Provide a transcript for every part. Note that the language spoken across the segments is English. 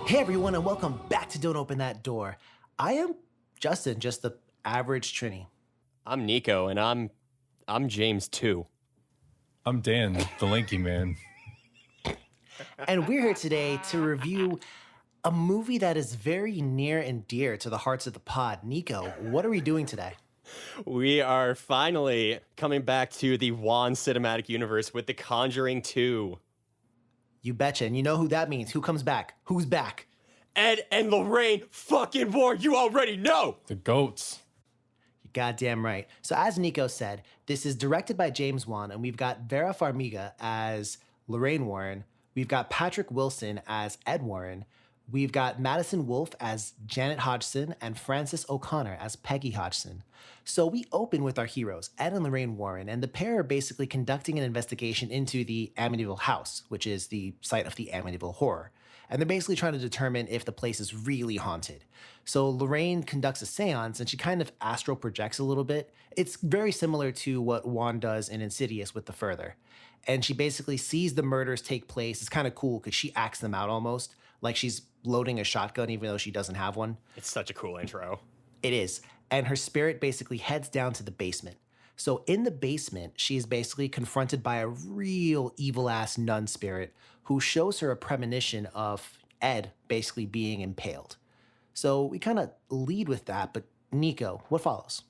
Hey everyone, and welcome back to Don't Open That Door. I am Justin, just the average Trini. I'm Nico, and I'm James too. I'm Dan, the lanky man. And we're here today to review a movie that is very near and dear to the hearts of the pod. Nico, what are we doing today? We are finally coming back to the Wan cinematic universe with The Conjuring 2. You betcha, and you know who that means. Who comes back? Who's back? Ed and Lorraine fucking Warren, you already know! The goats. You're goddamn right. So as Nico said, this is directed by James Wan, and we've got Vera Farmiga as Lorraine Warren. We've got Patrick Wilson as Ed Warren. We've got Madison Wolfe as Janet Hodgson and Frances O'Connor as Peggy Hodgson. So we open with our heroes, Ed and Lorraine Warren, and the pair are basically conducting an investigation into the Amityville house, which is the site of the Amityville horror. And they're basically trying to determine if the place is really haunted. So Lorraine conducts a seance and she kind of astral projects a little bit. It's very similar to what Wan does in Insidious with The Further. And she basically sees the murders take place. It's kind of cool because she acts them out almost, like she's loading a shotgun even though she doesn't have one. It's such a cool intro. It is. And her spirit basically heads down to the basement. So in the basement, she is basically confronted by a real evil-ass nun spirit who shows her a premonition of Ed basically being impaled. So we kind of lead with that, but Nico, what follows?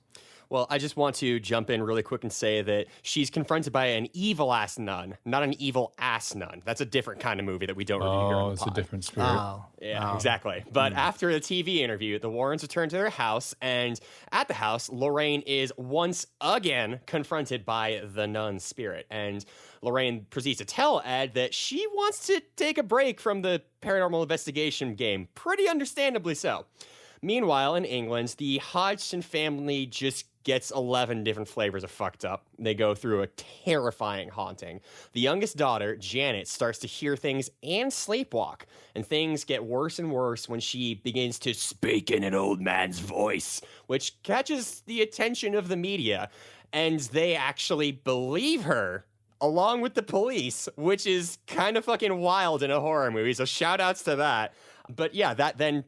Well, I just want to jump in really quick and say that she's confronted by an evil-ass nun, not an evil-ass nun. That's a different kind of movie that we don't review here on the It's pod. a different spirit. Yeah, exactly. But after the TV interview, the Warrens return to their house, and at the house, Lorraine is once again confronted by the nun spirit. And Lorraine proceeds to tell Ed that she wants to take a break from the paranormal investigation game, pretty understandably so. Meanwhile, in England, the Hodgson family just gets 11 different flavors of fucked up. They go through a terrifying haunting. The youngest daughter, Janet, starts to hear things and sleepwalk, and things get worse and worse when she begins to speak in an old man's voice, which catches the attention of the media, and they actually believe her, along with the police, which is kind of fucking wild in a horror movie, so shout outs to that. But yeah, that then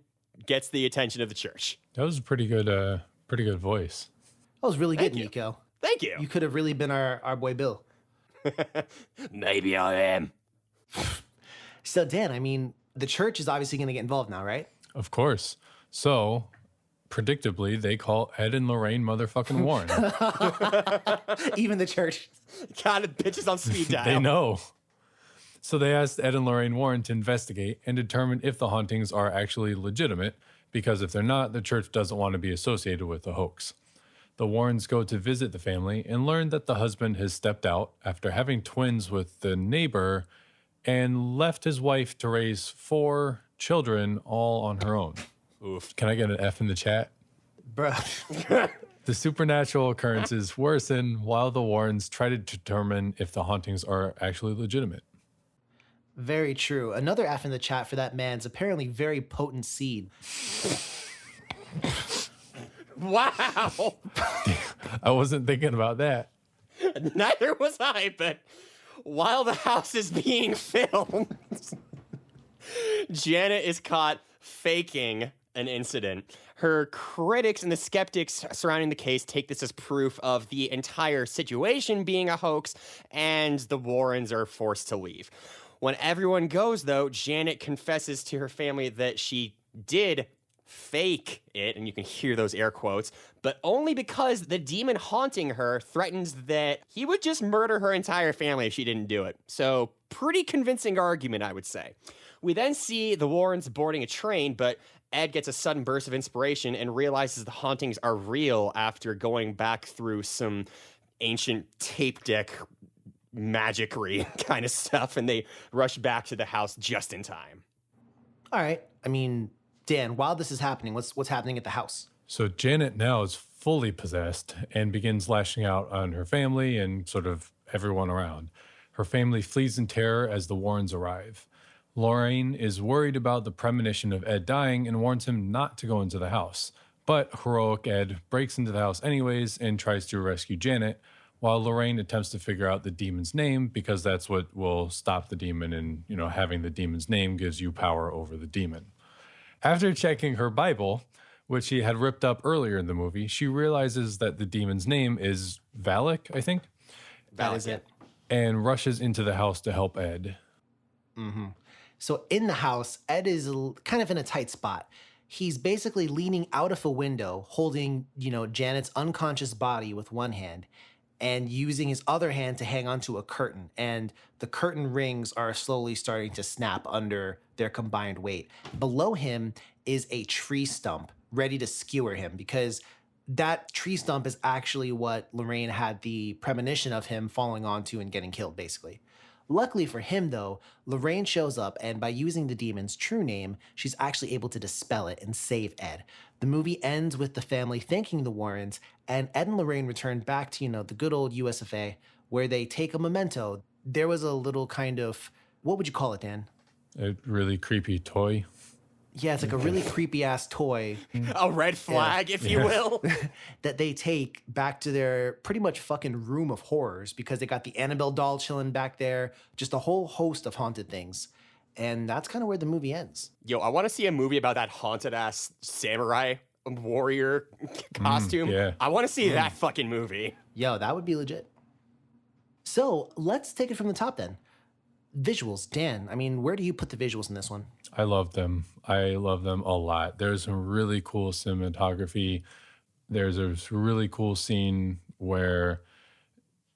gets the attention of the church. That was a pretty good voice. That was really good, Thank you. Nico. Thank you. You could have really been our boy Bill. Maybe I am. So Dan, I mean, the church is obviously going to get involved now, right? Of course. So, predictably, they call Ed and Lorraine motherfucking Warren. Even the church. God, the bitches on speed dial. They know. So they asked Ed and Lorraine Warren to investigate and determine if the hauntings are actually legitimate, because if they're not, the church doesn't want to be associated with the hoax. The Warrens go to visit the family and learn that the husband has stepped out after having twins with the neighbor and left his wife to raise 4 children all on her own. Oof. Can I get an F in the chat? Bruh. The supernatural occurrences worsen while the Warrens try to determine if the hauntings are actually legitimate. Very true. Another F in the chat for that man's apparently very potent seed. Wow. I wasn't thinking about that. Neither was I, but while the house is being filmed, Janet is caught faking an incident. Her critics and the skeptics surrounding the case take this as proof of the entire situation being a hoax, and the Warrens are forced to leave. When everyone goes, though, Janet confesses to her family that she did fake it, and you can hear those air quotes, but only because the demon haunting her threatens that he would just murder her entire family if she didn't do it. So, pretty convincing argument, I would say. We then see the Warrens boarding a train, but Ed gets a sudden burst of inspiration and realizes the hauntings are real after going back through some ancient tape deck magicry kind of stuff, and they rush back to the house just in time. All right. I mean, Dan, while this is happening, what's happening at the house? So Janet now is fully possessed and begins lashing out on her family and sort of everyone around. Her family flees in terror as the Warrens arrive. Lorraine is worried about the premonition of Ed dying and warns him not to go into the house. But heroic Ed breaks into the house anyways and tries to rescue Janet, while Lorraine attempts to figure out the demon's name because that's what will stop the demon, and, having the demon's name gives you power over the demon. After checking her Bible, which she had ripped up earlier in the movie, she realizes that the demon's name is Valak, I think, That is it. and rushes into the house to help Ed. So in the house, Ed is kind of in a tight spot. He's basically leaning out of a window, holding, Janet's unconscious body with one hand and using his other hand to hang onto a curtain. And the curtain rings are slowly starting to snap under their combined weight. Below him is a tree stump ready to skewer him, because that tree stump is actually what Lorraine had the premonition of him falling onto and getting killed, basically. Luckily for him, though, Lorraine shows up, and by using the demon's true name, she's actually able to dispel it and save Ed. The movie ends with the family thanking the Warrens, and Ed and Lorraine return back to, the good old US of A, where they take a memento. There was a little kind of, what would you call it, Dan? A really creepy toy. Yeah, it's like a really creepy ass toy A red flag, if you will. that they take back to their pretty much fucking room of horrors, because they got the Annabelle doll chilling back there, just a whole host of haunted things. And that's kind of where the movie ends. Yo, I want to see a movie about that haunted ass samurai warrior costume. yeah. I want to see that fucking movie. Yo, that would be legit. So let's take it from the top then. Visuals, Dan. I mean, where do you put the visuals in this one? I love them. I love them a lot. There's some really cool cinematography. There's a really cool scene where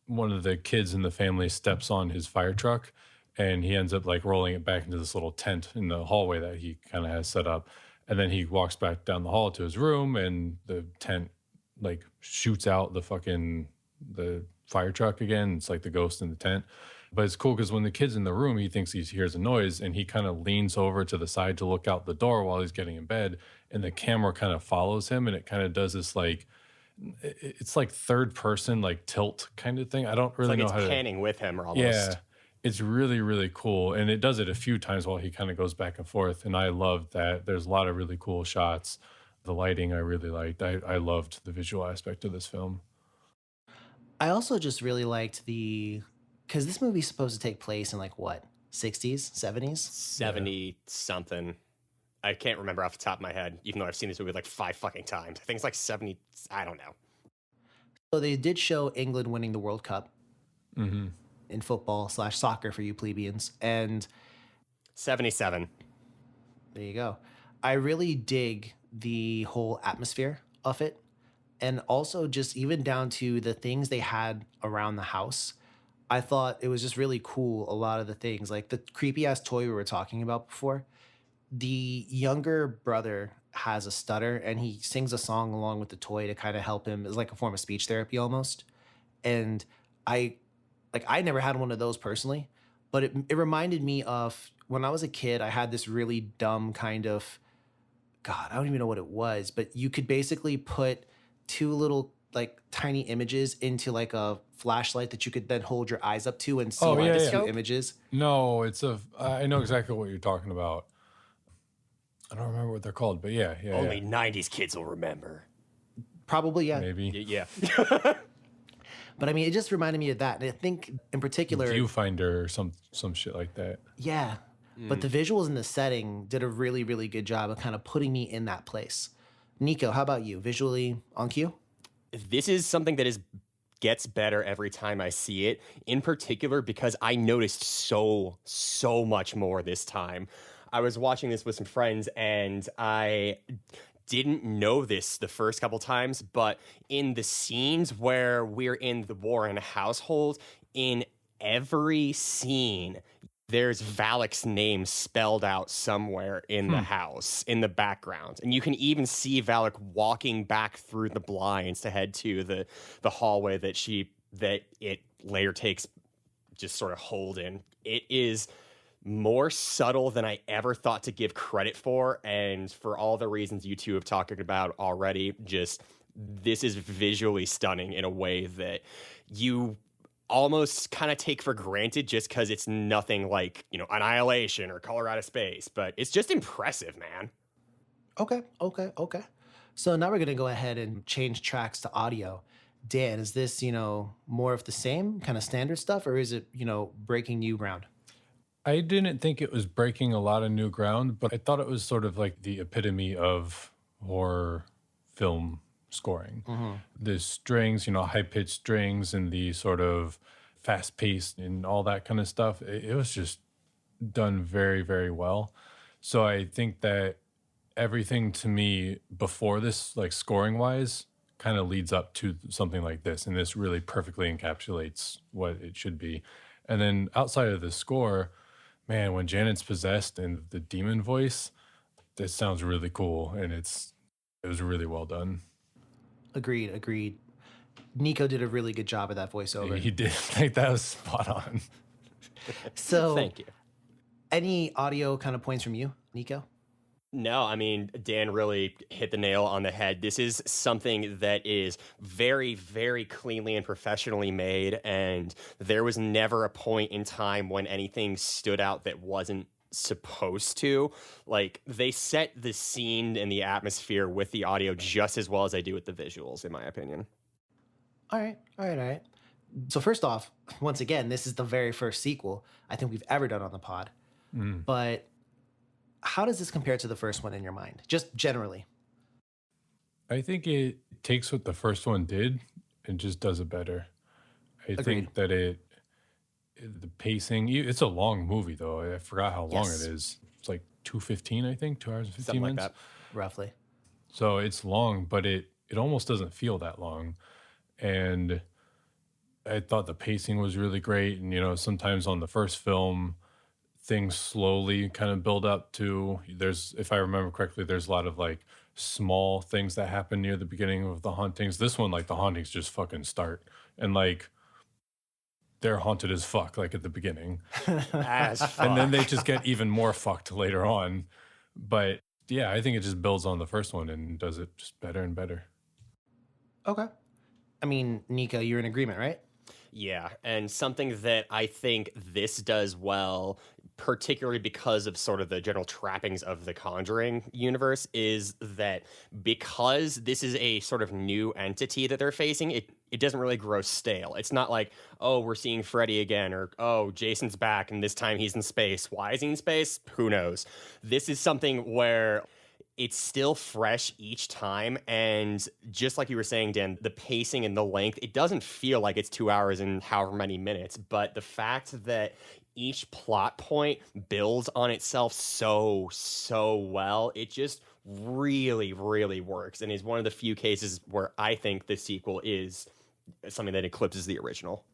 one of the kids in the family steps on his fire truck and he ends up like rolling it back into this little tent in the hallway that he kind of has set up. And then he walks back down the hall to his room and the tent like shoots out the fire truck again. It's like the ghost in the tent. But it's cool because when the kid's in the room, he thinks he hears a noise and he kind of leans over to the side to look out the door while he's getting in bed. And the camera kind of follows him and it kind of does this like, it's like third person, like tilt kind of thing. I don't really know It's how to. panning with him or almost. Yeah, it's really, really cool. And it does it a few times while he kind of goes back and forth. And I love that. There's a lot of really cool shots. The lighting I really liked. I loved the visual aspect of this film. I also just really liked because this movie's supposed to take place in like what, 60s, 70s? 70 something. I can't remember off the top of my head, even though I've seen this movie like 5 fucking times. I think it's like 70. I don't know. So they did show England winning the World Cup in football/soccer for you plebeians. And 77. there you go. I really dig the whole atmosphere of it. And also just even down to the things they had around the house. I thought it was just really cool. A lot of the things, like the creepy ass toy we were talking about before. The younger brother has a stutter and he sings a song along with the toy to kind of help him. It's like a form of speech therapy almost. And I never had one of those personally, but it reminded me of when I was a kid. I had this really dumb kind of, God, I don't even know what it was, but you could basically put 2 little like tiny images into like a flashlight that you could then hold your eyes up to and see the 2 images. No, I know exactly what you're talking about. I don't remember what they're called, but yeah. Only 90s kids will remember. Probably, yeah. Maybe. Yeah. But I mean, it just reminded me of that. And I think in particular, Viewfinder or some shit like that. yeah. But the visuals and the setting did a really, really good job of kind of putting me in that place. Nico, how about you? Visually on cue? This is something that gets better every time I see it, in particular because I noticed so much more this time. I was watching this with some friends and I didn't know this the first couple times, but in the scenes where we're in the Warren household, in every scene, there's Valak's name spelled out somewhere in the house, in the background. And you can even see Valak walking back through the blinds to head to the hallway that it later takes just sort of hold in. It is more subtle than I ever thought to give credit for. And for all the reasons you two have talked about already, just this is visually stunning in a way that you almost kind of take for granted just because it's nothing like, Annihilation or Color Out of Space, but it's just impressive, man. Okay. So now we're going to go ahead and change tracks to audio. Dan, is this, more of the same kind of standard stuff, or is it, breaking new ground? I didn't think it was breaking a lot of new ground, but I thought it was sort of like the epitome of horror film scoring. The strings, high pitched strings and the sort of fast paced and all that kind of stuff. It was just done very, very well. So I think that everything to me before this, like scoring wise, kind of leads up to something like this. And this really perfectly encapsulates what it should be. And then outside of the score, man, when Janet's possessed and the demon voice, that sounds really cool. And it was really well done. Agreed, agreed. Nico did a really good job of that voiceover. He did. Like that was spot on. So, Thank you. any audio kind of points from you, Nico? No, I mean, Dan really hit the nail on the head. This is something that is very, very cleanly and professionally made, and there was never a point in time when anything stood out that wasn't supposed to. Like, they set the scene and the atmosphere with the audio just as well as they do with the visuals, in my opinion. All right. So first off, once again, this is the very first sequel I think we've ever done on the pod. But how does this compare to the first one in your mind? Just generally. I think it takes what the first one did and just does it better. I Agreed. think that the pacing, it's a long movie though. I forgot how long Yes. it is. It's like 2:15, I think, 2 hours and 15 Something like minutes. that. Roughly. So it's long, but it almost doesn't feel that long. And I thought the pacing was really great. And, sometimes on the first film, things slowly kind of build up to, if I remember correctly, there's a lot of like small things that happen near the beginning of the hauntings. This one, like the hauntings just fucking start. And like, they're haunted as fuck, like at the beginning. As fuck. And then they just get even more fucked later on. But yeah, I think it just builds on the first one and does it just better and better. Okay. I mean, Nico, you're in agreement, right? Yeah, and something that I think this does well, particularly because of sort of the general trappings of the Conjuring universe, is that because this is a sort of new entity that they're facing, it doesn't really grow stale. It's not like, oh, we're seeing Freddy again, or oh, Jason's back and this time he's in space. Why is he in space? Who knows? This is something where it's still fresh each time, and just like you were saying, Dan, the pacing and the length, it doesn't feel like it's 2 hours and however many minutes, but the fact that each plot point builds on itself so well, it just really, really works, and is one of the few cases where I think the sequel is something that eclipses the original.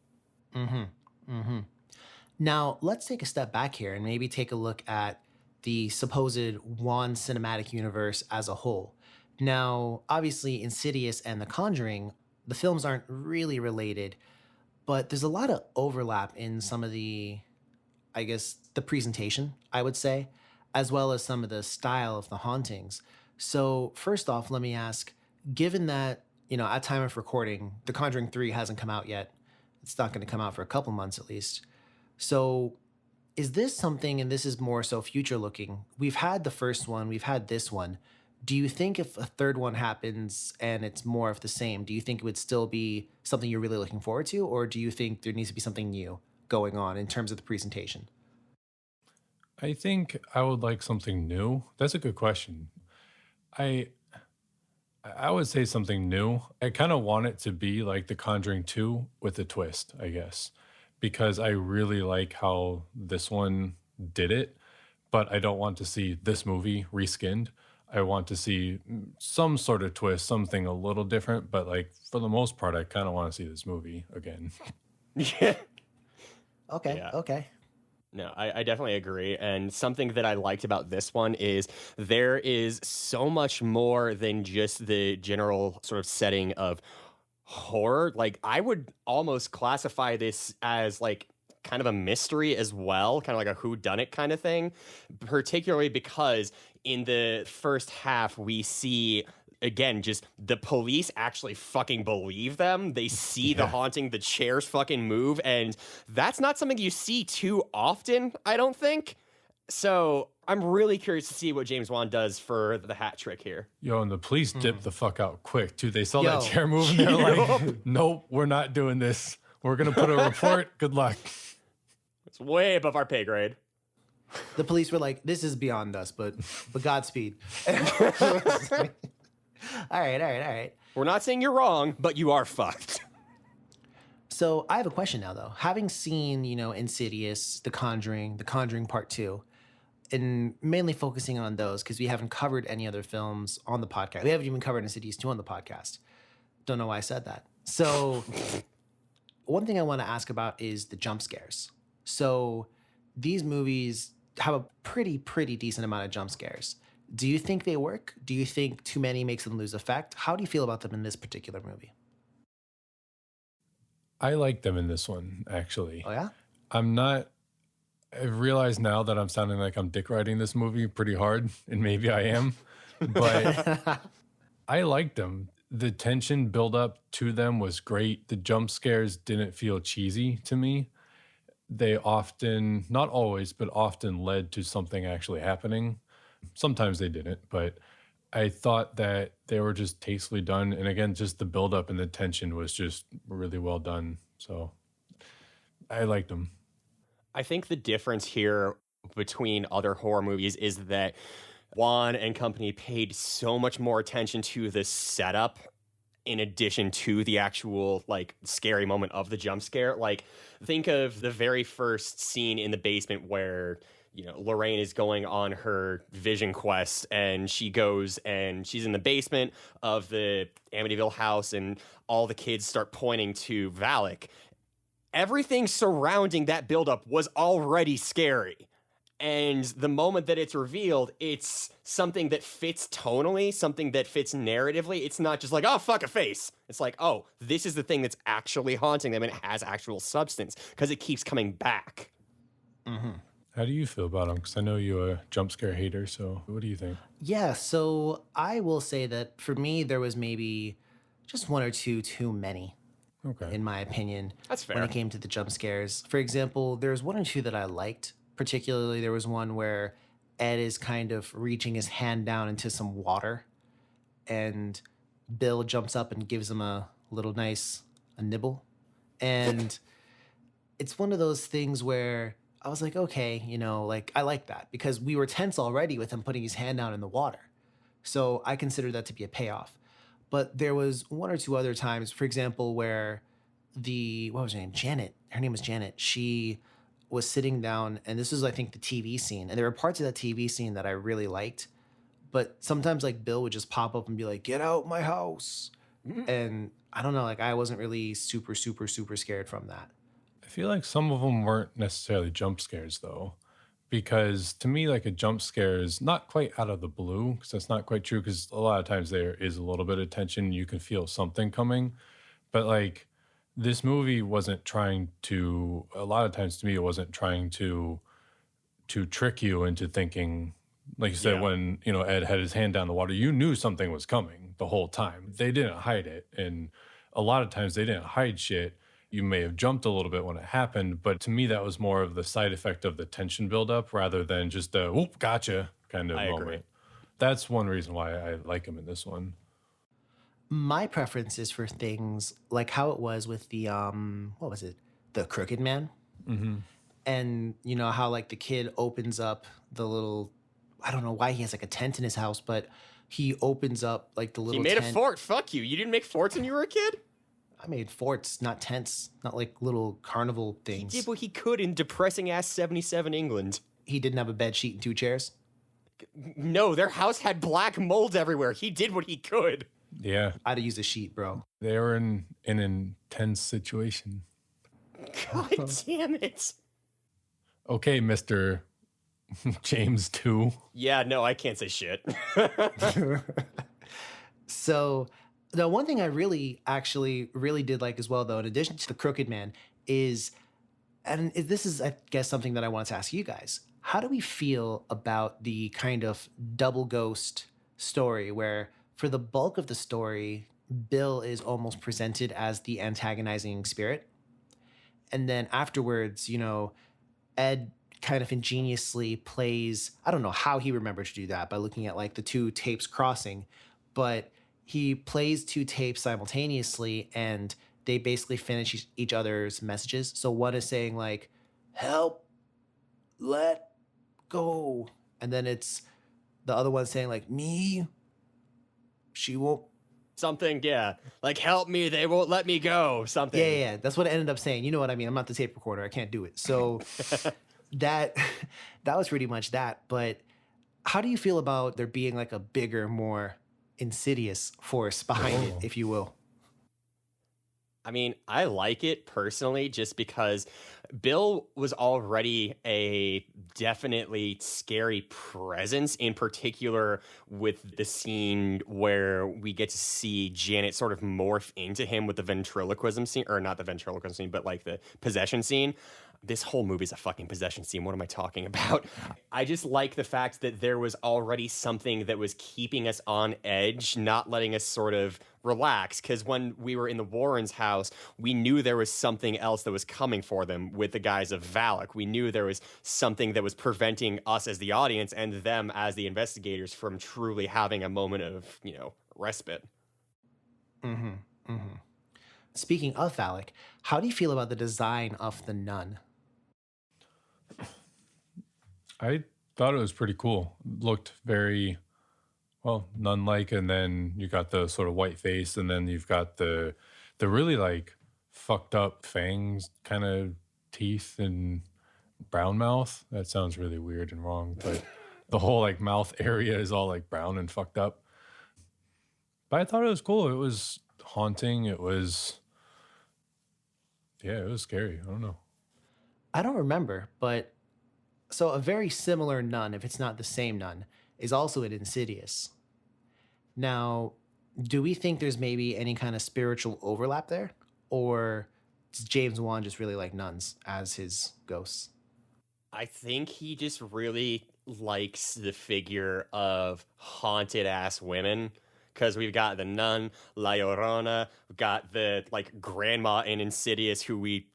Now, let's take a step back here and maybe take a look at the supposed Wan cinematic universe as a whole. Now, obviously, Insidious and The Conjuring, the films aren't really related, but there's a lot of overlap in some of the, I guess, the presentation, I would say, as well as some of the style of the hauntings. So, first off, let me ask, given that, at time of recording, The Conjuring 3 hasn't come out yet, it's not going to come out for a couple months at least. So, is this something, and this is more so future looking, we've had the first one, we've had this one. Do you think if a third one happens and it's more of the same, do you think it would still be something you're really looking forward to? Or do you think there needs to be something new going on in terms of the presentation? I think I would like something new. That's a good question. I would say something new. I kind of want it to be like The Conjuring 2 with a twist, I guess, because I really like how this one did it, but I don't want to see this movie reskinned. I want to see some sort of twist, something a little different, but like for the most part, I kind of want to see this movie again. Yeah. Okay. No, I definitely agree. And something that I liked about this one is there is so much more than just the general sort of setting of horror. Like, I would almost classify this as like kind of a mystery as well, kind of like a whodunit kind of thing, particularly because in the first half we see, again, just the police actually fucking believe them. They see the haunting, the chairs fucking move, and that's not something you see too often, I don't think. So I'm really curious to see what James Wan does for the hat trick here. Yo, and the police dipped the fuck out quick, too. They saw that Yo. chair moving. They're like, nope, we're not doing this. We're going to put a report. Good luck. It's way above our pay grade. The police were like, "This is beyond us, but Godspeed." All right. We're not saying you're wrong, but you are fucked. So I have a question now, though. Having seen, Insidious, The Conjuring Part 2, and mainly focusing on those because we haven't covered any other films on the podcast. We haven't even covered Insidious 2 on the podcast. Don't know why I said that. So one thing I want to ask about is the jump scares. So these movies have a pretty decent amount of jump scares. Do you think they work? Do you think too many makes them lose effect? How do you feel about them in this particular movie? I like them in this one, actually. Oh, yeah? I realize now that I'm sounding like I'm dick riding this movie pretty hard, and maybe I am, but I liked them. The tension build up to them was great. The jump scares didn't feel cheesy to me. They often, not always, but often led to something actually happening. Sometimes they didn't, but I thought that they were just tastefully done. And again, just the build up and the tension was just really well done. So I liked them. I think the difference here between other horror movies is that Wan and company paid so much more attention to the setup in addition to the actual scary moment of the jump scare. Like, think of the very first scene in the basement where Lorraine is going on her vision quest, and she goes and she's in the basement of the Amityville house, and all the kids start pointing to Valak. Everything surrounding that buildup was already scary. And the moment that it's revealed, it's something that fits tonally, something that fits narratively. It's not just like, oh, fuck, a face. It's like, oh, this is the thing that's actually haunting them, and it has actual substance because it keeps coming back. Mm-hmm. How do you feel about them? Because I know you're a jump scare hater, so what do you think? Yeah, so I will say that for me, there was maybe just one or two too many. Okay. In my opinion. That's fair. When it came to the jump scares. For example, there's one or two that I liked. Particularly, there was one where Ed is kind of reaching his hand down into some water, and Bill jumps up and gives him a nibble. And it's one of those things where I was like, okay, I like that because we were tense already with him putting his hand down in the water. So I consider that to be a payoff. But there was one or two other times, for example, where what was her name? Janet. Her name was Janet. She was sitting down, and this was, I think, the TV scene. And there were parts of that TV scene that I really liked. But sometimes, Bill would just pop up and be like, "Get out my house." Mm-hmm. And I don't know, I wasn't really super scared from that. I feel like some of them weren't necessarily jump scares, though. Because to me, a jump scare is not quite out of the blue, because that's not quite true, because a lot of times there is a little bit of tension. You can feel something coming. But this movie wasn't trying to, a lot of times to me, it wasn't trying to trick you into thinking, like you said, when, Ed had his hand down the water, you knew something was coming the whole time. They didn't hide it. And a lot of times they didn't hide shit. You may have jumped a little bit when it happened, but to me, that was more of the side effect of the tension buildup rather than just a, whoop, gotcha kind of moment. Agree. That's one reason why I like him in this one. My preference is for things like how it was with the, what was it? The Crooked Man. Mm-hmm. And how the kid opens up the little, I don't know why he has a tent in his house, but he opens up the little He made tent. a fort. Fuck you. You didn't make forts when you were a kid? I made forts, not tents, not little carnival things. He did what he could in depressing ass 77 England. He didn't have a bed sheet and 2 chairs? No, their house had black mold everywhere. He did what he could. Yeah. I'd have used a sheet, bro. They were in an intense situation. God damn it. Okay, Mr. James 2. Yeah, no, I can't say shit. So, the one thing I really did like as well, though, in addition to the Crooked Man, is, and this is, I guess, something that I wanted to ask you guys. How do we feel about the kind of double ghost story where, for the bulk of the story, Bill is almost presented as the antagonizing spirit? And then afterwards, Ed kind of ingeniously plays, I don't know how he remembered to do that by looking at the 2 tapes crossing, but he plays 2 tapes simultaneously and they basically finish each other's messages. So one is saying help, let go. And then it's the other one saying like, me, she won't. Something, yeah. Like, help me, they won't let me go. Something. Yeah. That's what it ended up saying. You know what I mean? I'm not the tape recorder. I can't do it. So that that was pretty much that. But how do you feel about there being like a bigger, more insidious force behind it, if you will? I mean, I like it personally just because Bill was already a definitely scary presence, in particular with the scene where we get to see Janet sort of morph into him with the ventriloquism scene, or not the ventriloquism scene, but like the possession scene. This whole movie is a fucking possession scene. What am I talking about? I just like the fact that there was already something that was keeping us on edge, not letting us sort of relax. Because when we were in the Warrens' house, we knew there was something else that was coming for them with the guys of Valak. We knew there was something that was preventing us as the audience and them as the investigators from truly having a moment of, respite. Speaking of Valak, how do you feel about the design of the nun? I thought it was pretty cool. Looked very, well, nun-like, and then you got the sort of white face, and then you've got the really like fucked up fangs, kind of teeth and brown mouth. That sounds really weird and wrong, but the whole like mouth area is all like brown and fucked up. But I thought it was cool. It was haunting. It was, yeah, it was scary. I don't know. I don't remember, but so a very similar nun, if it's not the same nun, is also in Insidious. Now, do we think there's maybe any kind of spiritual overlap there? Or does James Wan just really like nuns as his ghosts? I think he just really likes the figure of haunted ass women. Because we've got the nun, La Llorona, we've got the like grandma in Insidious, who we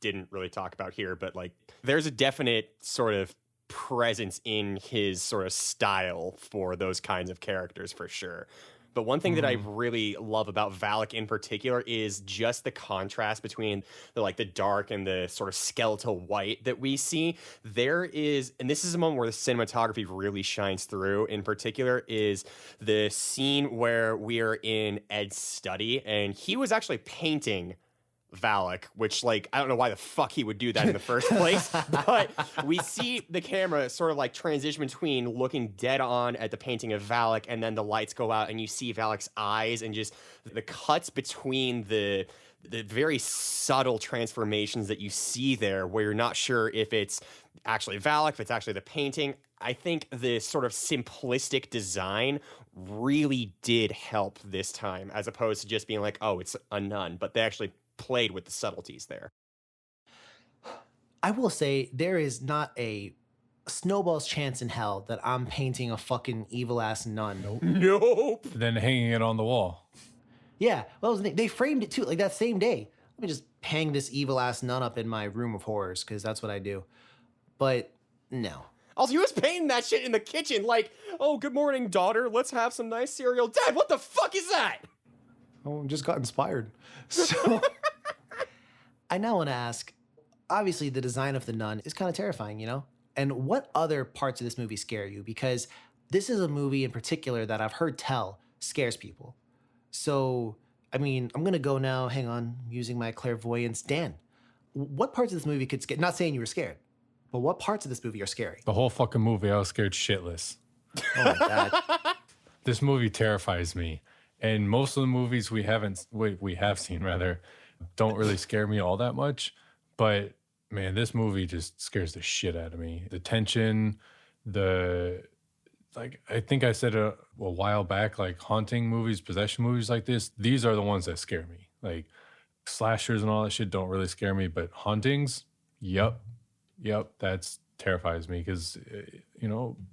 didn't really talk about here, but like there's a definite sort of presence in his sort of style for those kinds of characters for sure. But one thing that I really love about Valak in particular is just the contrast between the dark and the sort of skeletal white that we see. There is, and this is a moment where the cinematography really shines through, in particular, is the scene where we are in Ed's study, and he was actually painting Valak, which, like, I don't know why the fuck he would do that in the first place, but we see the camera sort of like transition between looking dead on at the painting of Valak, and then the lights go out and you see Valak's eyes, and just the cuts between the very subtle transformations that you see there, where you're not sure if it's actually Valak, if it's actually the painting. I think the sort of simplistic design really did help this time, as opposed to just being like, oh, it's a nun, but they actually played with the subtleties there. I will say there is not a snowball's chance in hell that I'm painting a fucking evil ass nun. Nope. Then hanging it on the wall. Yeah, well, they framed it too, like that same day. Let me just hang this evil ass nun up in my room of horrors, because that's what I do. But no. Also, he was painting that shit in the kitchen, like, oh, good morning, daughter. Let's have some nice cereal. Dad, what the fuck is that? Oh, just got inspired. So I now want to ask, obviously the design of the nun is kind of terrifying, you know? And what other parts of this movie scare you? Because this is a movie in particular that I've heard tell scares people. So, I mean, I'm going to go now, hang on, using my clairvoyance. Dan, what parts of this movie could scare, not saying you were scared, but what parts of this movie are scary? The whole fucking movie, I was scared shitless. Oh my God. This movie terrifies me. And most of the movies we have seen rather, don't really scare me all that much. But man, this movie just scares the shit out of me. The tension, I think I said a while back, like haunting movies, possession movies like this, these are the ones that scare me. Like slashers and all that shit don't really scare me, but hauntings, yep, that's terrifies me because,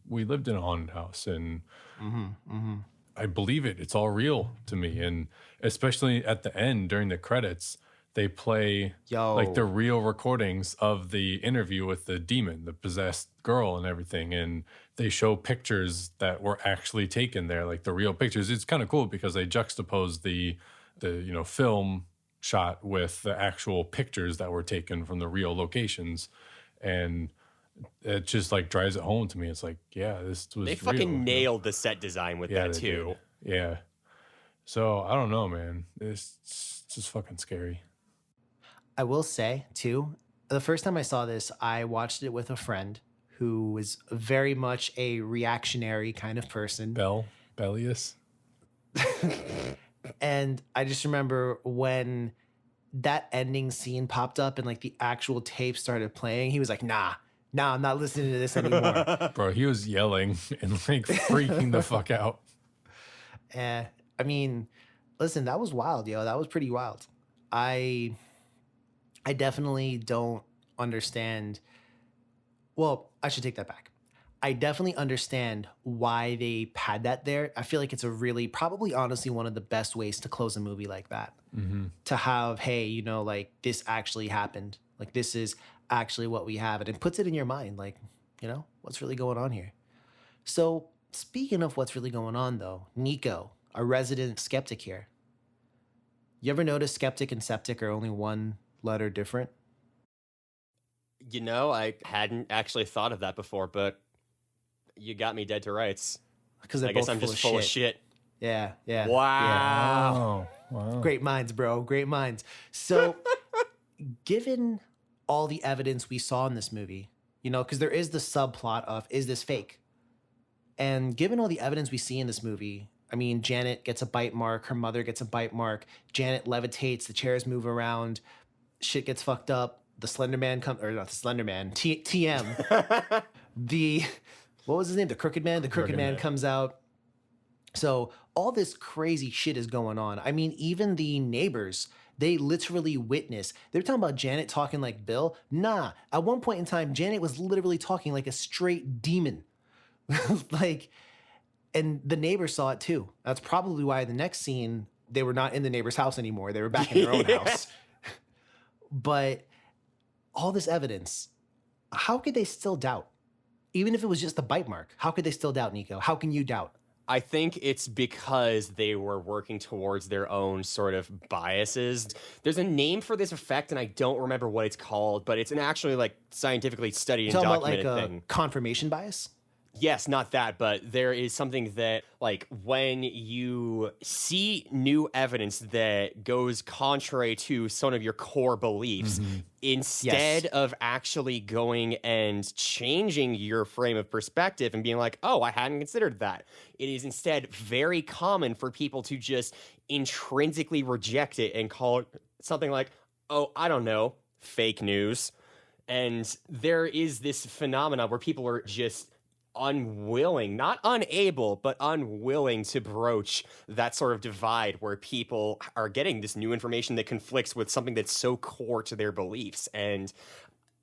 we lived in a haunted house and I believe it. It's all real to me. And especially at the end during the credits, they play like the real recordings of the interview with the demon, the possessed girl and everything. And they show pictures that were actually taken there, like the real pictures. It's kind of cool because they juxtapose the film shot with the actual pictures that were taken from the real locations. And it just like drives it home to me. It's like, yeah, this was They real. fucking nailed the set design with Yeah, that they too. did. Yeah. So I don't know, man. It's just fucking scary. I will say too, the first time I saw this, I watched it with a friend who was very much a reactionary kind of person. Bellius. And I just remember when that ending scene popped up and like the actual tape started playing, he was like, nah, I'm not listening to this anymore. Bro, he was yelling and like freaking the fuck out. I mean, listen, that was wild, yo. That was pretty wild. I definitely don't understand. Well, I should take that back. I definitely understand why they had that there. I feel like it's a really, probably honestly, one of the best ways to close a movie like that. Mm-hmm. To have, hey, you know, like this actually happened. Like this is actually what we have. And it puts it in your mind, like, you know, what's really going on here? So, speaking of what's really going on, though, Nico, a resident skeptic here. You ever notice skeptic and septic are only one letter different? You know, I hadn't actually thought of that before, but you got me dead to rights. Because I guess I'm just full of shit. Yeah, yeah. Wow. Oh, wow. Great minds, bro. Great minds. So, given all the evidence we saw in this movie, you know, because there is the subplot of, is this fake? And given all the evidence we see in this movie, I mean, Janet gets a bite mark, her mother gets a bite mark, Janet levitates, the chairs move around, shit gets fucked up, the Slender Man comes, or not the Slender Man, TM. What was his name? The Crooked Man? The Crooked Man comes out. So all this crazy shit is going on. I mean, even the neighbors, they literally witness. They're talking about Janet talking like Bill. Nah, at one point in time, Janet was literally talking like a straight demon. Like, and the neighbors saw it too. That's probably why the next scene, they were not in the neighbor's house anymore. They were back in their own house. But all this evidence, how could they still doubt? Even if it was just the bite mark, how could they still doubt, Nico? How can you doubt? I think it's because they were working towards their own sort of biases. There's a name for this effect, and I don't remember what it's called, but it's an actually like scientifically studied and documented about like thing. a confirmation bias? Yes, not that, but there is something that, like, when you see new evidence that goes contrary to some of your core beliefs, instead of actually going and changing your frame of perspective and being like, oh, I hadn't considered that, it is instead very common for people to just intrinsically reject it and call it something like, oh, I don't know, fake news. And there is this phenomena where people are just unwilling, not unable, but unwilling to broach that sort of divide where people are getting this new information that conflicts with something that's so core to their beliefs. And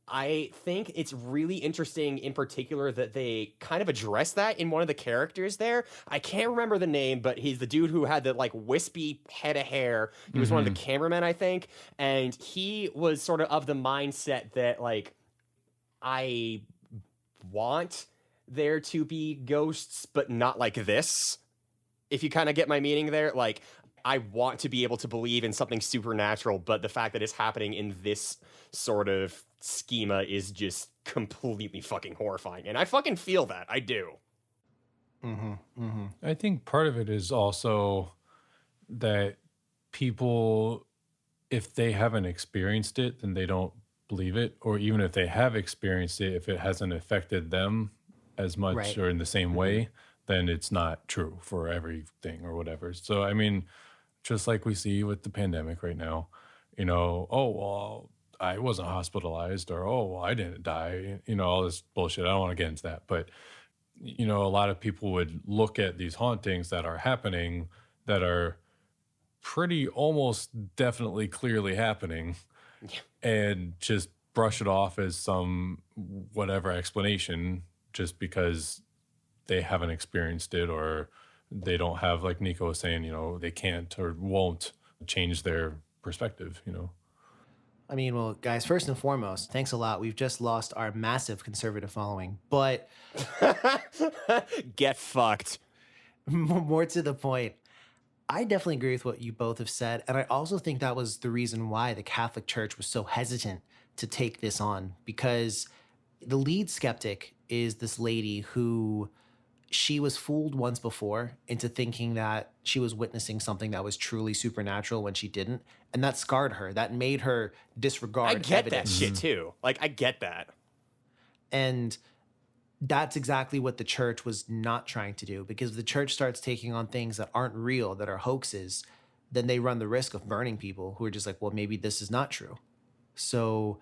I think it's really interesting in particular that they kind of address that in one of the characters there. I can't remember the name, but he's the dude who had the like wispy head of hair. He was one of the cameramen, I think. And he was sort of the mindset that like, I want there to be ghosts, but not like this. If you kind of get my meaning there, like I want to be able to believe in something supernatural, but the fact that it's happening in this sort of schema is just completely fucking horrifying. And I fucking feel that. I do. I think part of it is also that people, if they haven't experienced it, then they don't believe it. Or even if they have experienced it, if it hasn't affected them as much Right. or in the same way, then it's not true for everything or whatever. So, I mean, just like we see with the pandemic right now, you know, oh, well, I wasn't hospitalized, or, oh, well, I didn't die, you know, all this bullshit. I don't want to get into that. But, you know, a lot of people would look at these hauntings that are happening that are pretty almost definitely clearly happening and just brush it off as some whatever explanation just because they haven't experienced it, or they don't have, like Nico was saying, you know, they can't or won't change their perspective, you know. I mean, well, guys, first and foremost, thanks a lot. We've just lost our massive conservative following. But Get fucked. more to the point, I definitely agree with what you both have said. And I also think that was the reason why the Catholic Church was so hesitant to take this on, because The lead skeptic is this lady who she was fooled once before into thinking that she was witnessing something that was truly supernatural when she didn't. And that scarred her. That made her disregard I get evidence. that shit too. Like, I get that. And that's exactly what the church was not trying to do, because if the church starts taking on things that aren't real, that are hoaxes, then they run the risk of burning people who are just like, well, maybe this is not true. So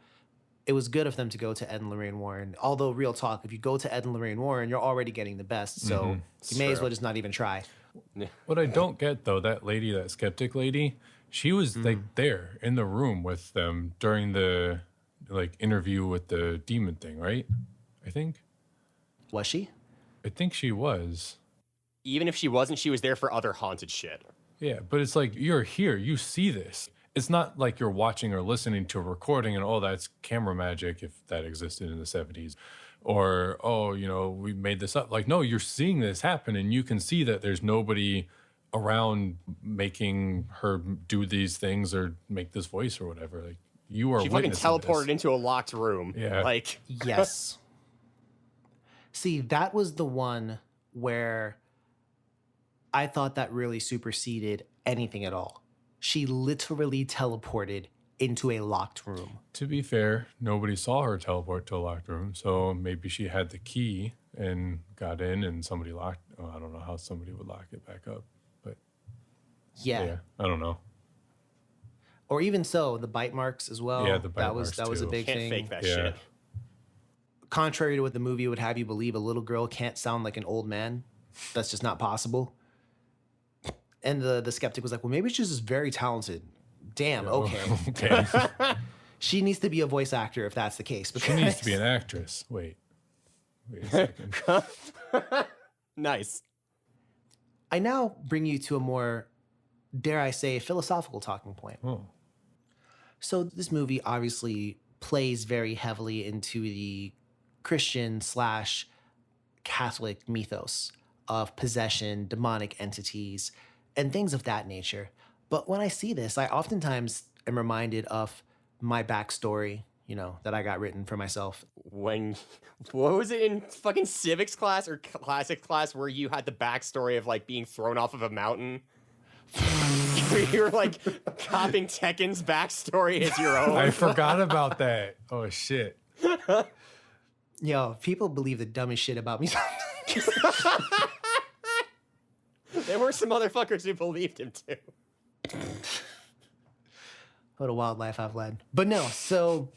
it was good of them to go to Ed and Lorraine Warren. Although, real talk, if you go to Ed and Lorraine Warren, you're already getting the best. So you may as well just not even try. What I don't get, though, that lady, that skeptic lady, she was like there in the room with them during the like interview with the demon thing, right? I think. Was she? I think she was. Even if she wasn't, she was there for other haunted shit. Yeah, but it's like, you're here, you see this. It's not like you're watching or listening to a recording and, oh, that's camera magic, if that existed in the 70s. Or, oh, you know, we made this up. Like, no, you're seeing this happen, and you can see that there's nobody around making her do these things or make this voice or whatever. Like, you are She fucking witnessing teleported this. into a locked room. Yeah. Like, Yes. See, that was the one where I thought that really superseded anything at all. She literally teleported into a locked room. To be fair, nobody saw her teleport to a locked room, so maybe she had the key and got in and somebody locked. Oh, I don't know how somebody would lock it back up, but Yeah. I don't know. Or even so, the bite marks as well. Yeah, the bite that was marks a too. big can't thing. fake that Yeah. shit. Contrary to what the movie would have you believe, a little girl can't sound like an old man. That's just not possible. And the skeptic was like, well, maybe she's just very talented. Damn, okay. Okay. She needs to be a voice actor if that's the case. She needs to be an actress. Wait a second. Nice. I now bring you to a more, dare I say, philosophical talking point. Oh, So this movie obviously plays very heavily into the Christian / Catholic mythos of possession, demonic entities, and things of that nature. But when I see this, I oftentimes am reminded of my backstory, you know, that I got written for myself. What was it in fucking civics class or classics class where you had the backstory of like being thrown off of a mountain? You were like copying Tekken's backstory as your own. I forgot about that. Oh shit. Yo, people believe the dumbest shit about me. There were some motherfuckers who believed him too. What a wild life I've led. But no, so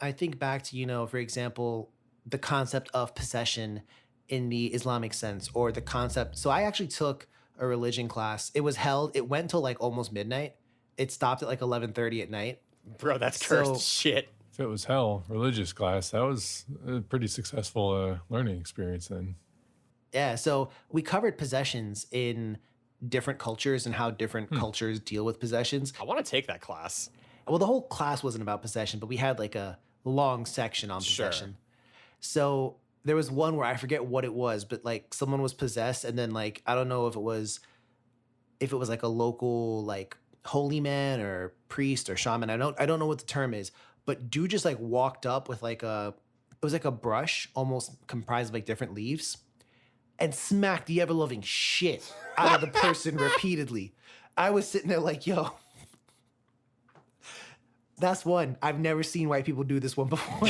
I think back to, you know, for example, the concept of possession in the Islamic sense, or the concept. So I actually took a religion class. It was held, it went till like almost midnight. It stopped at like 11:30 at night. Bro, that's cursed So- shit. If it was hell, religious class, that was a pretty successful learning experience then. Yeah, so we covered possessions in different cultures and how different cultures deal with possessions. I want to take that class. Well, the whole class wasn't about possession, but we had like a long section on Sure. possession. So there was one where I forget what it was, but like someone was possessed, and then like I don't know if it was like a local like holy man or priest or shaman. I don't know what the term is, but dude just like walked up with like it was like a brush almost comprised of like different leaves, and smacked the ever-loving shit out of the person repeatedly. I was sitting there like, yo, that's one. I've never seen white people do this one before.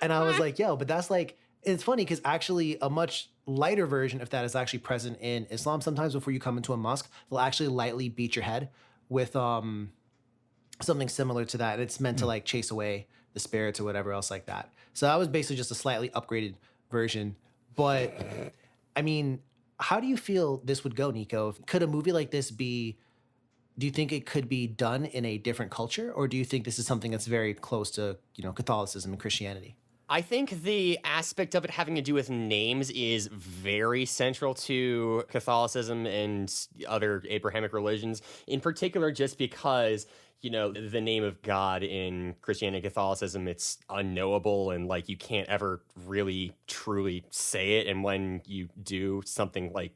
And I was like, yo, but that's like, it's funny because actually a much lighter version of that is actually present in Islam. Sometimes before you come into a mosque, they'll actually lightly beat your head with something similar to that. And it's meant to like chase away the spirits or whatever else like that. So that was basically just a slightly upgraded version. But I mean, how do you feel this would go, Nico? Could a movie like this be, do you think it could be done in a different culture? Or do you think this is something that's very close to, you know, Catholicism and Christianity? I think the aspect of it having to do with names is very central to Catholicism and other Abrahamic religions, in particular just because, you know, the name of God in Christianity and Catholicism, it's unknowable and like you can't ever really truly say it. And when you do, something like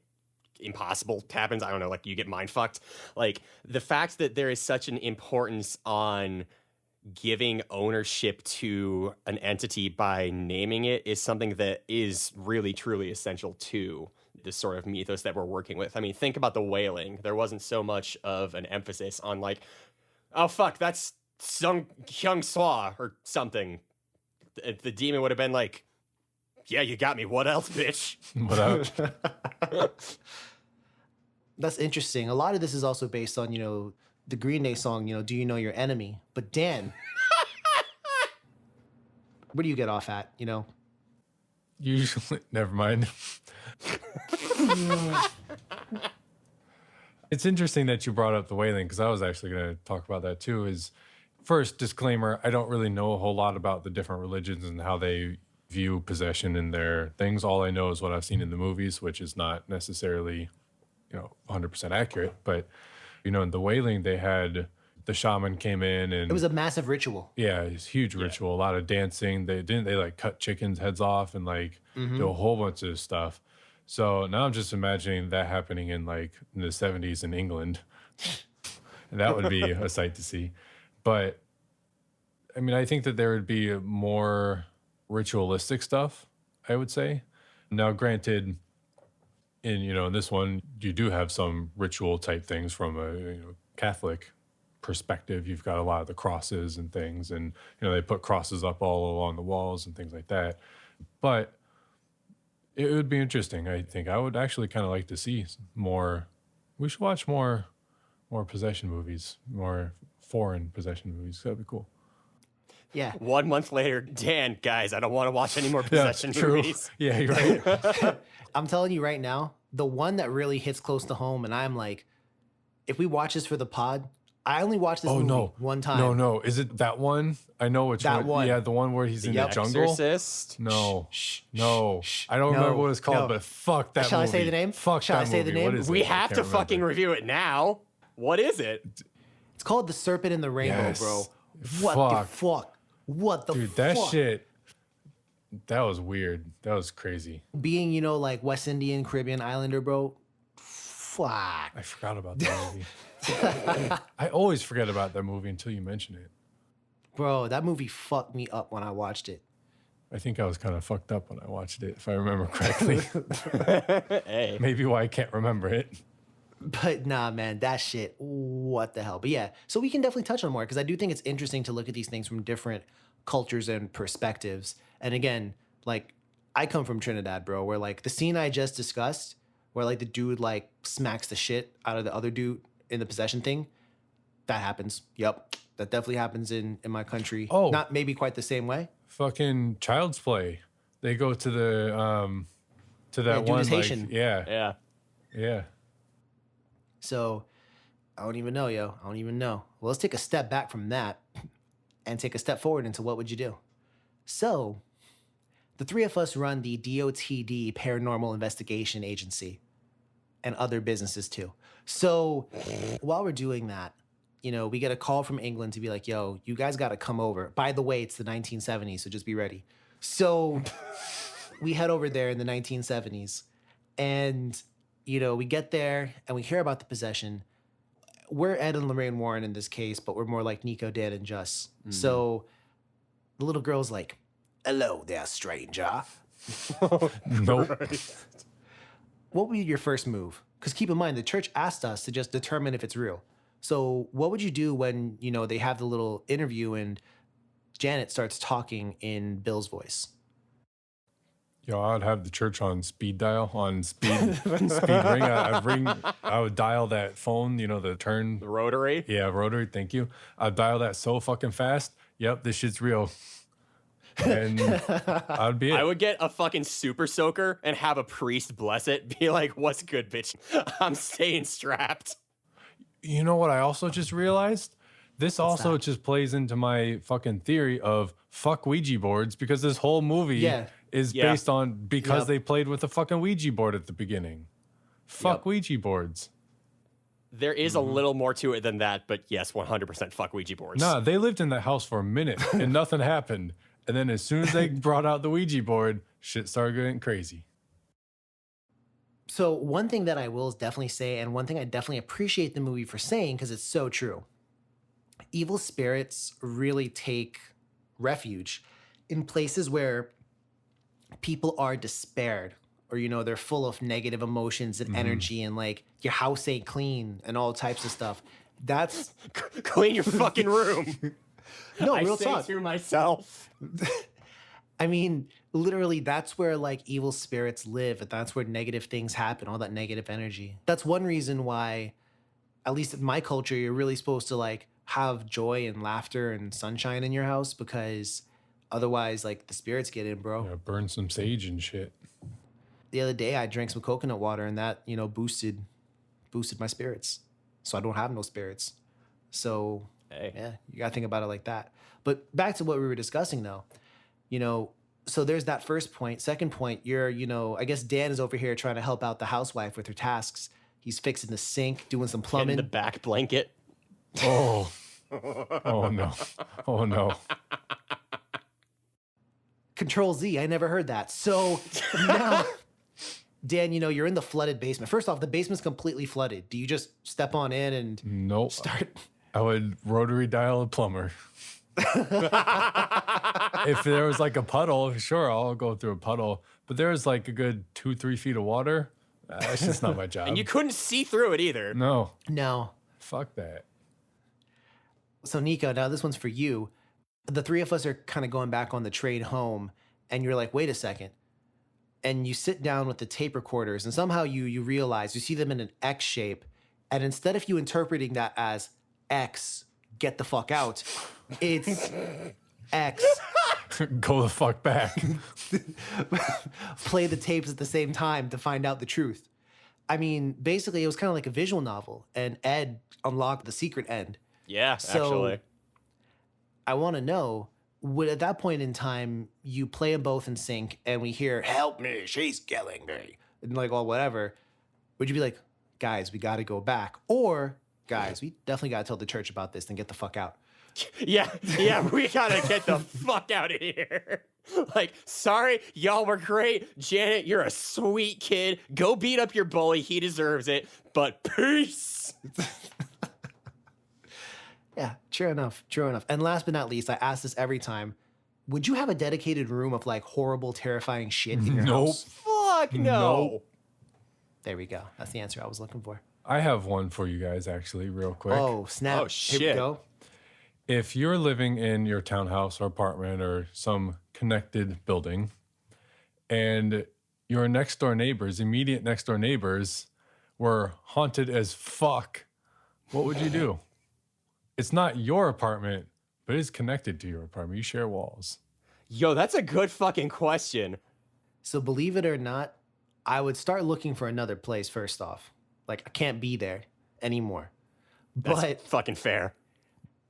impossible happens. I don't know, like you get mind fucked. Like the fact that there is such an importance on giving ownership to an entity by naming it is something that is really, truly essential to this sort of mythos that we're working with. I mean, think about the Wailing. There wasn't so much of an emphasis on like, oh, fuck, that's Sung Hyung Swa or something. The demon would have been like, yeah, you got me. What else, bitch? What up? That's interesting. A lot of this is also based on, the Green Day song, Do You Know Your Enemy? But Dan, where do you get off at, Usually, never mind. It's interesting that you brought up the Wailing, because I was actually going to talk about that too. Is first disclaimer, I don't really know a whole lot about the different religions and how they view possession in their things. All I know is what I've seen in the movies, which is not necessarily 100% accurate. But in the Wailing, they had the shaman came in, and It was a massive ritual. yeah, it's a huge ritual, a lot of dancing. They like cut chickens' heads off and like do a whole bunch of stuff. So now I'm just imagining that happening in the 70s in England. And that would be a sight to see. But I mean, I think that there would be more ritualistic stuff, I would say. Now, granted, in this one, you do have some ritual type things from a Catholic perspective. You've got a lot of the crosses and things, and they put crosses up all along the walls and things like that. But it would be interesting. I think I would actually kind of like to see more. We should watch more possession movies, more foreign possession movies. That'd be cool. Yeah. 1 month later, Dan, guys, I don't want to watch any more possession movies. Yeah, you're right. I'm telling you right now, the one that really hits close to home, and I'm like, if we watch this for the pod, I only watched this movie one time. No. Is it that one? I know which That one. Yeah, the one where he's in the jungle. Exorcist? No. I don't remember what it's called, but fuck that movie. Shall I say the name? Fuck Shall that I say the movie. name? What is We it? I have can't to remember. fucking review it now. What is it? It's called The Serpent in the Rainbow, Yes. bro. What the fuck? What the Dude, fuck? that shit, that was weird. That was crazy. Being, like West Indian, Caribbean Islander, bro. Fuck. I forgot about that movie. I always forget about that movie until you mention it. Bro, that movie fucked me up when I watched it. I think I was kind of fucked up when I watched it, if I remember correctly. Hey. Maybe why I can't remember it. But nah, man, that shit, what the hell? But yeah, so we can definitely touch on more because I do think it's interesting to look at these things from different cultures and perspectives. And again, like I come from Trinidad, bro, where like the scene I just discussed, where like the dude like smacks the shit out of the other dude in the possession thing, that happens. Yep, that definitely happens in my country. Oh. Not maybe quite the same way. Fucking Child's Play. They go to the to that dude one is like, Haitian. yeah. So I don't even know, yo. I don't even know. Well, let's take a step back from that and take a step forward into what would you do? So the three of us run the DOTD Paranormal Investigation Agency and other businesses too. So while we're doing that, we get a call from England to be like, yo, you guys got to come over. By the way, it's the 1970s, so just be ready. So we head over there in the 1970s and we get there and we hear about the possession. We're Ed and Lorraine Warren in this case, but we're more like Nico, Dan, and Juss. So the little girl's like, hello there, stranger. Nope. What would be your first move? Because keep in mind, the church asked us to just determine if it's real. So what would you do when, they have the little interview and Janet starts talking in Bill's voice? Yo, I'd have the church on speed dial, on speed ring. I would dial that phone, the turn. The rotary? Yeah, rotary, thank you. I'd dial that so fucking fast. Yep, this shit's real. And I'd be it. I would get a fucking super soaker and have a priest bless it. Be like, what's good, bitch? I'm staying strapped. You know what I also just realized? This also just plays into my fucking theory of fuck Ouija boards, because this whole movie is based on because they played with the fucking Ouija board at the beginning. Fuck Ouija boards. There is a little more to it than that, but yes, 100% fuck Ouija boards. Nah, they lived in that house for a minute and nothing happened. And then as soon as they brought out the Ouija board, shit started getting crazy. So one thing that I will definitely say, and one thing I definitely appreciate the movie for saying, because it's so true, evil spirits really take refuge in places where people are despaired, or they're full of negative emotions and energy, and like your house ain't clean and all types of stuff. That's Clean your fucking room. no I real say talk. to myself. I mean, literally, that's where like evil spirits live, and that's where negative things happen, all that negative energy. That's one reason why, at least in my culture, you're really supposed to like have joy and laughter and sunshine in your house, because otherwise, like, the spirits get in, bro. Yeah, burn some sage and shit. The other day, I drank some coconut water, and that boosted my spirits, so I don't have no spirits. So Hey. yeah, you gotta think about it like that. But back to what we were discussing, though. So there's that first point. Second point, I guess Dan is over here trying to help out the housewife with her tasks. He's fixing the sink, doing some In plumbing. the back blanket. Oh. Oh no. Oh no. Control Z, I never heard that. So now, Dan, you're in the flooded basement. First off, the basement's completely flooded. Do you just step on in and Nope. start? I would rotary dial a plumber. If there was like a puddle, sure, I'll go through a puddle. But there's like a good 2-3 feet of water. That's just not my job. And you couldn't see through it either. No, No. fuck that. So Nico, now this one's for you. The three of us are kind of going back on the train home, and you're like, wait a second. And you sit down with the tape recorders, and somehow you realize you see them in an X shape. And instead of you interpreting that as X, get the fuck out, it's X, Go the fuck back. play the tapes at the same time to find out the truth. I mean, basically, it was kind of like a visual novel, and Ed unlocked the secret end. Yeah, So- actually. I want to know, would at that point in time you play them both in sync, and we hear "Help me, she's killing me," and like, well, whatever? Would you be like, guys, we got to go back, or guys, we definitely got to tell the church about this and get the fuck out? Yeah, we gotta get the fuck out of here. Like, sorry, y'all were great. Janet, you're a sweet kid. Go beat up your bully. He deserves it. But peace. Yeah, true enough. And last but not least, I ask this every time: would you have a dedicated room of like horrible, terrifying shit in your Nope. house? Fuck no. Nope. There we go. That's the answer I was looking for. I have one for you guys, actually, real quick. Oh, snap. Oh, Here shit. we go. If you're living in your townhouse or apartment or some connected building, and your immediate next door neighbors, were haunted as fuck, what would you do? It's not your apartment, but it's connected to your apartment. You share walls. Yo, that's a good fucking question. So believe it or not, I would start looking for another place first off. Like, I can't be there anymore. That's But fucking fair.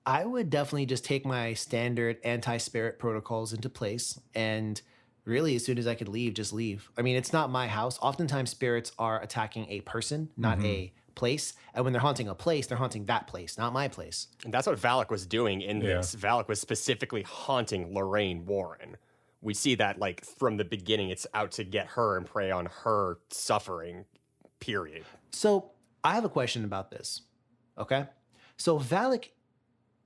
I would definitely just take my standard anti-spirit protocols into place, and really, as soon as I could leave, just leave. I mean, it's not my house. Oftentimes spirits are attacking a person, not a place. And when they're haunting a place, they're haunting that place, not my place. And that's what Valak was doing in Yeah. this. Valak was specifically haunting Lorraine Warren. We see that, like, from the beginning, it's out to get her and prey on her suffering, period. So I have a question about this. Okay. So Valak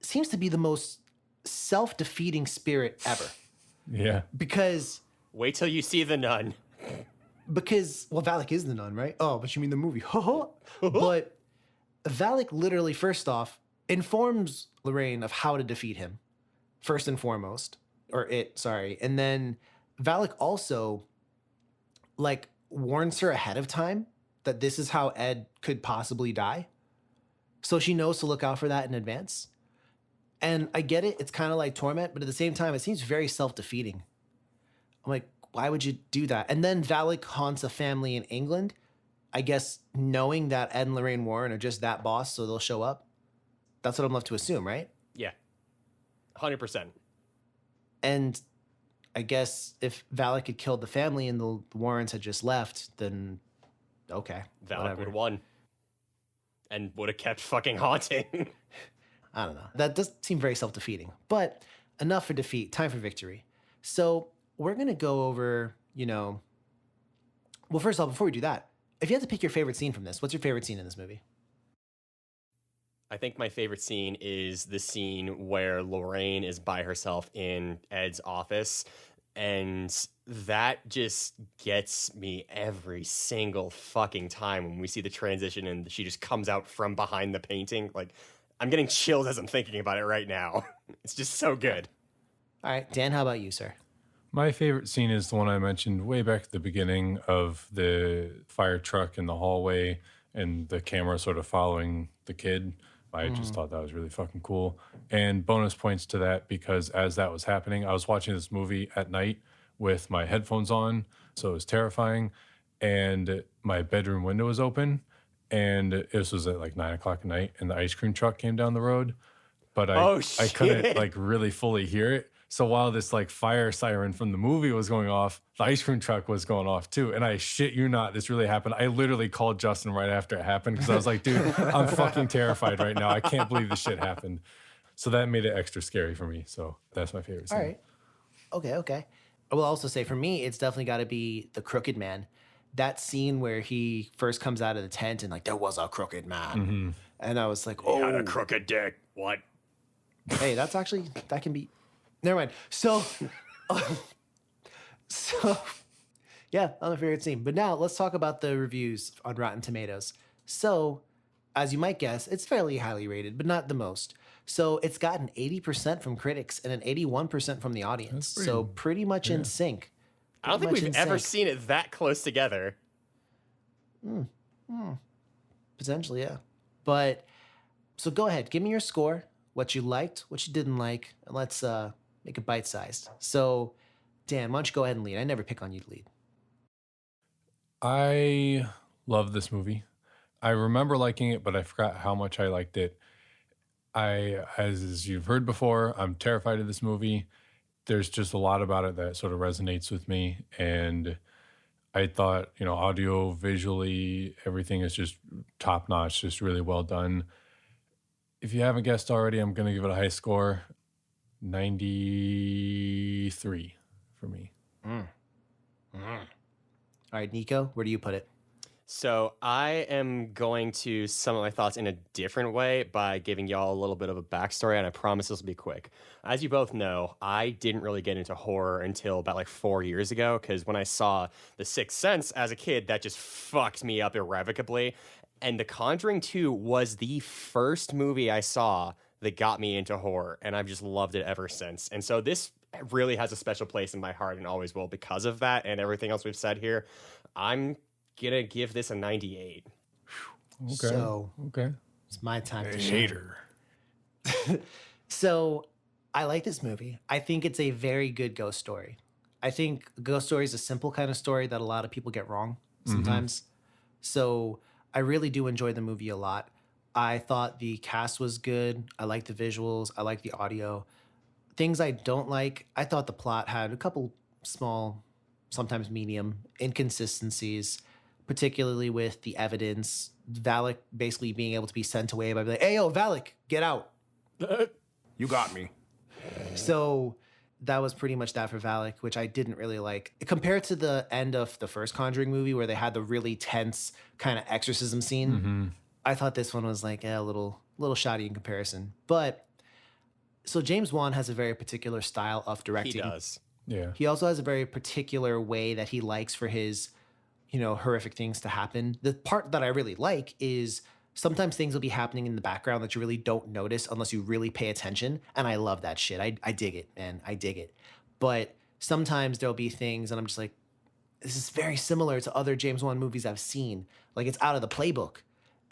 seems to be the most self-defeating spirit ever, Yeah. because Wait till you see the nun. Valak is the nun, right? Oh, but you mean the movie. But Valak literally, first off, informs Lorraine of how to defeat him, first and foremost. And then Valak also, like, warns her ahead of time that this is how Ed could possibly die. So she knows to look out for that in advance. And I get it, it's kind of like torment, but at the same time, it seems very self-defeating. I'm like, why would you do that? And then Valak haunts a family in England, I guess knowing that Ed and Lorraine Warren are just that boss, so they'll show up. That's what I'm left to assume, right? Yeah. 100%. And I guess if Valak had killed the family and the Warrens had just left, then okay, Valak whatever. would have won. And would have kept fucking haunting. I don't know. That does seem very self-defeating. But enough for defeat. Time for victory. So we're going to go over, well, first of all, before we do that, if you had to pick your favorite scene from this, what's your favorite scene in this movie? I think my favorite scene is the scene where Lorraine is by herself in Ed's office. And that just gets me every single fucking time when we see the transition and she just comes out from behind the painting. Like, I'm getting chills as I'm thinking about it right now. It's just so good. All right, Dan, how about you, sir? My favorite scene is the one I mentioned way back at the beginning of the fire truck in the hallway and the camera sort of following the kid. I just thought that was really fucking cool. And bonus points to that because as that was happening, I was watching this movie at night with my headphones on, so it was terrifying. And my bedroom window was open, and this was at like 9 o'clock at night, and the ice cream truck came down the road, but I couldn't like really fully hear it. So while this like fire siren from the movie was going off, the ice cream truck was going off too. And I shit you not, this really happened. I literally called Justin right after it happened because I was like, dude, I'm fucking terrified right now. I can't believe this shit happened. So that made it extra scary for me. So that's my favorite scene. All right. Okay. I will also say for me, it's definitely got to be the Crooked Man. That scene where he first comes out of the tent and like, there was a crooked man. And I was like, He had a crooked dick. What? Hey, that can be... Never mind. So, yeah, I'm a favorite scene. But now let's talk about the reviews on Rotten Tomatoes. So, as you might guess, it's fairly highly rated, but not the most. So it's gotten 80% from critics and an 81% from the audience. So pretty much in sync. I don't think we've ever seen it that close together. Potentially, yeah. But, so go ahead. Give me your score, what you liked, what you didn't like, and let's make it bite-sized. So, Dan, why don't you go ahead and lead? I never pick on you to lead. I love this movie. I remember liking it, but I forgot how much I liked it. As you've heard before, I'm terrified of this movie. There's just a lot about it that sort of resonates with me. And I thought, audio, visually, everything is just top notch, just really well done. If you haven't guessed already, I'm going to give it a high score. 93 for me. All right, Nico, where do you put it? So I am going to sum up my thoughts in a different way by giving y'all a little bit of a backstory, and I promise this will be quick. As you both know, I didn't really get into horror until about like 4 years ago, because when I saw The Sixth Sense as a kid, that just fucked me up irrevocably. And The Conjuring 2 was the first movie I saw that got me into horror, and I've just loved it ever since. And so this really has a special place in my heart and always will because of that and everything else we've said here. I'm gonna give this a 98. Okay. So, okay. it's my time to Hater. So, I like this movie. I think it's a very good ghost story. I think a ghost story is a simple kind of story that a lot of people get wrong sometimes. So, I really do enjoy the movie a lot. I thought the cast was good. I like the visuals. I like the audio. Things I don't like, I thought the plot had a couple small, sometimes medium inconsistencies, particularly with the evidence. Valak basically being able to be sent away by like, hey, yo, Valak, get out. You got me. So that was pretty much that for Valak, which I didn't really like. Compared to the end of the first Conjuring movie where they had the really tense kind of exorcism scene, I thought this one was like a little shoddy in comparison. But so James Wan has a very particular style of directing. He does. Yeah. He also has a very particular way that he likes for his, horrific things to happen. The part that I really like is sometimes things will be happening in the background that you really don't notice unless you really pay attention. And I love that shit. I dig it, man. I dig it. But sometimes there'll be things and I'm just like, this is very similar to other James Wan movies I've seen. Like it's out of the playbook.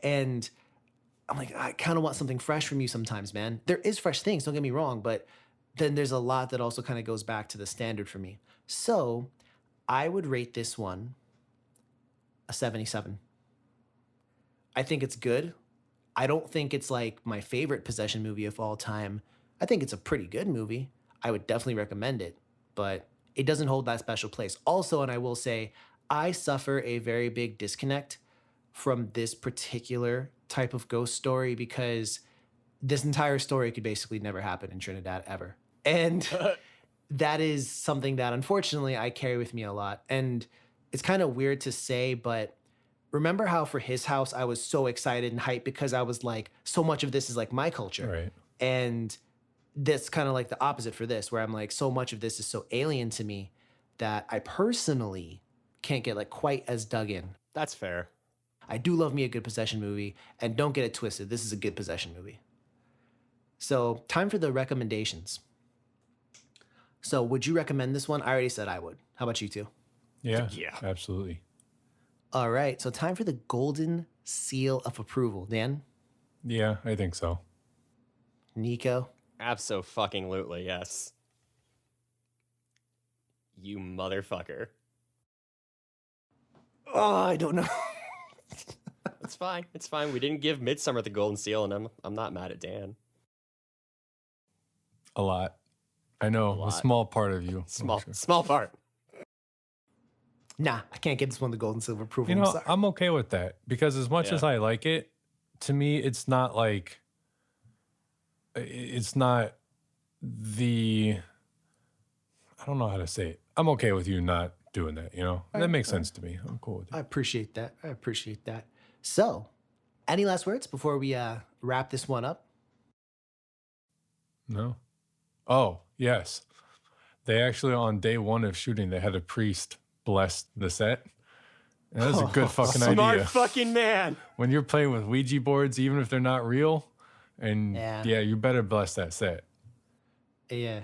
And I'm like, I kind of want something fresh from you sometimes, man. There is fresh things, don't get me wrong, but then there's a lot that also kind of goes back to the standard for me. So I would rate this one a 77. I think it's good. I don't think it's like my favorite possession movie of all time. I think it's a pretty good movie. I would definitely recommend it, but it doesn't hold that special place. Also, and I will say, I suffer a very big disconnect from this particular type of ghost story because this entire story could basically never happen in Trinidad ever. And that is something that unfortunately I carry with me a lot. And it's kind of weird to say, but remember how for his house I was so excited and hyped because I was like, so much of this is like my culture. Right. And that's kind of like the opposite for this, where I'm like, so much of this is so alien to me that I personally can't get like quite as dug in. That's fair. I do love me a good possession movie, and don't get it twisted. This is a good possession movie. So, time for the recommendations. So, would you recommend this one? I already said I would. How about you two? Yeah. Yeah. Absolutely. All right. So, time for the golden seal of approval. Dan, Yeah, I think so. Nico. Abso-fucking-lutely, yes. You motherfucker. Oh, I don't know. It's fine. It's fine. We didn't give Midsummer the golden seal, and I'm not mad at Dan. A lot. I know. A lot. small part of you. Small part. Nah, I can't get this one the golden seal of approval. You I'm know, sorry. I'm okay with that because as much Yeah. as I like it, to me, it's not like, it's not the, I don't know how to say it. I'm okay with you not doing that, you know? That makes sense to me. I'm cool with it. I appreciate that. So, any last words before we wrap this one up? No? Oh, yes. They actually, on day one of shooting, they had a priest bless the set. And that's a good fucking Smart idea. fucking man. When you're playing with Ouija boards, even if they're not real, and Yeah. you better bless that set. Yeah.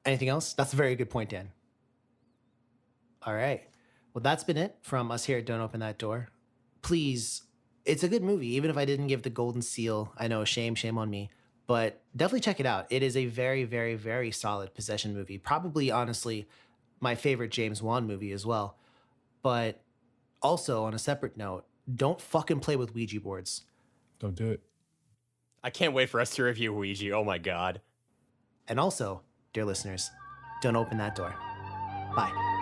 Anything else? That's a very good point, Dan. All right. Well, that's been it from us here at Don't Open That Door. Please, it's a good movie. Even if I didn't give the golden seal, I know, shame on me. But definitely check it out. It is a very, very, very solid possession movie. Probably, honestly, my favorite James Wan movie as well. But also, on a separate note, don't fucking play with Ouija boards. Don't do it. I can't wait for us to review Ouija. Oh my god. And also, dear listeners, don't open that door. Bye.